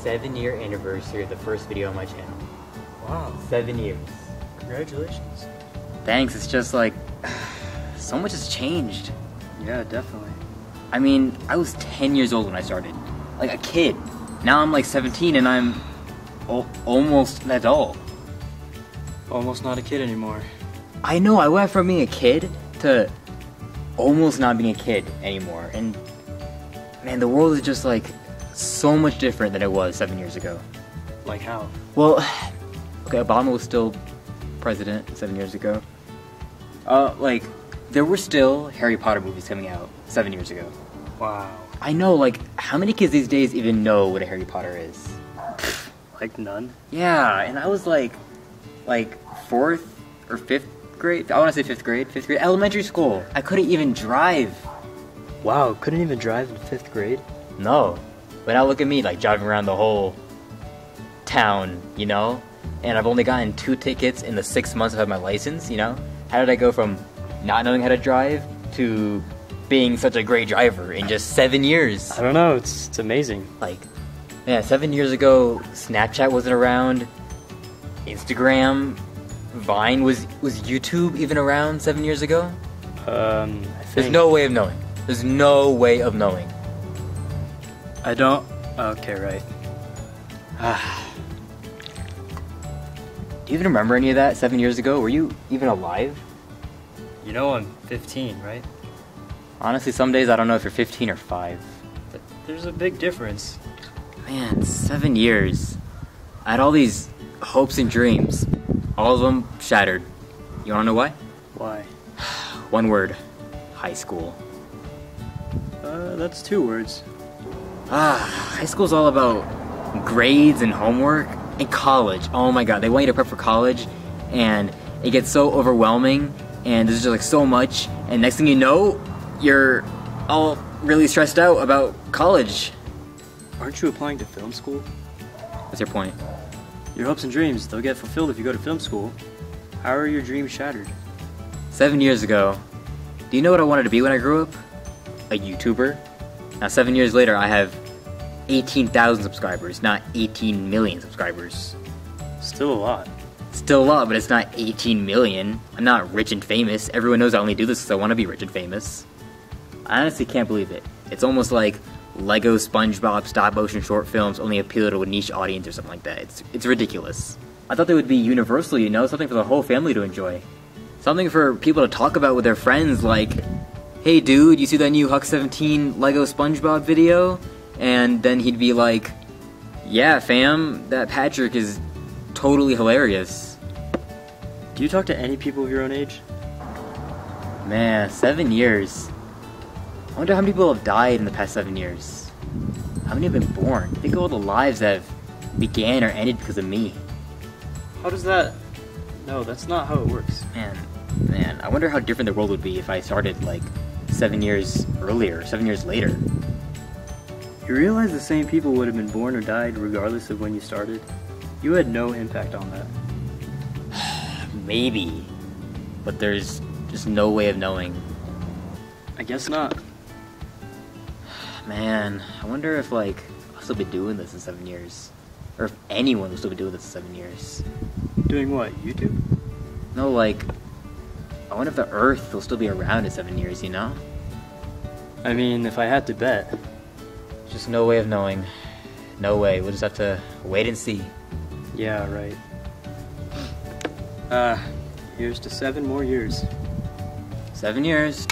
7-year anniversary of the first video on my channel. Wow. 7 years. Congratulations. Thanks, it's just like, so much has changed. Yeah, definitely. I mean, I was 10 years old when I started. Like a kid. Now I'm like 17 and I'm almost an adult. Almost not a kid anymore. I know, I went from being a kid to almost not being a kid anymore. And man, the world is just like so much different than it was 7 years ago. Like how? Well, okay, Obama was still president 7 years ago. Like, there were still Harry Potter movies coming out 7 years ago. Wow. I know, like, how many kids these days even know what a Harry Potter is? Like none? Yeah, and I was like 4th or 5th grade? I want to say 5th grade. 5th grade, elementary school. I couldn't even drive. Wow, couldn't even drive in 5th grade? No. But now look at me, like, driving around the whole town, you know? And I've only gotten 2 tickets in the 6 months I've had my license, you know? How did I go from not knowing how to drive to being such a great driver in just 7 years? I don't know, it's amazing. Like, yeah, 7 years ago, Snapchat wasn't around, Instagram, Vine, was YouTube even around 7 years ago? I think... There's no way of knowing. There's no way of knowing. I don't... Okay, right. Do you even remember any of that 7 years ago? Were you even alive? You know I'm 15, right? Honestly, some days I don't know if you're 15 or 5. But there's a big difference. Man, 7 years. I had all these hopes and dreams. All of them shattered. You wanna know why? Why? One word. High school. That's 2 words. High school's all about grades and homework. And college. Oh my god, they want you to prep for college, and it gets so overwhelming, and there's just like so much, and next thing you know, you're all really stressed out about college. Aren't you applying to film school? What's your point? Your hopes and dreams, they'll get fulfilled if you go to film school. How are your dreams shattered? 7 years ago, do you know what I wanted to be when I grew up? A YouTuber. Now 7 years later, I have 18,000 subscribers, not 18 million subscribers. Still a lot. Still a lot, but it's not 18 million. I'm not rich and famous. Everyone knows I only do this because I want to be rich and famous. I honestly can't believe it. It's almost like Lego SpongeBob stop-motion short films only appeal to a niche audience or something like that. It's ridiculous. I thought they would be universal, you know, something for the whole family to enjoy. Something for people to talk about with their friends, like, hey dude, you see that new Huck 17 Lego SpongeBob video? And then he'd be like, yeah fam, that Patrick is totally hilarious. Do you talk to any people of your own age? Man, 7 years. I wonder how many people have died in the past 7 years. How many have been born? Think of all the lives that have began or ended because of me. How does that... No, that's not how it works. Man, I wonder how different the world would be if I started like 7 years earlier, 7 years later. You realize the same people would have been born or died regardless of when you started? You had no impact on that. Maybe, but there's just no way of knowing. I guess not. Man, I wonder if like I'll still be doing this in 7 years. Or if anyone will still be doing this in 7 years. Doing what, YouTube? No, like, I wonder if the Earth will still be around in 7 years, you know? I mean, if I had to bet. Just no way of knowing. No way, we'll just have to wait and see. Yeah, right. Here's to 7 more years. 7 years.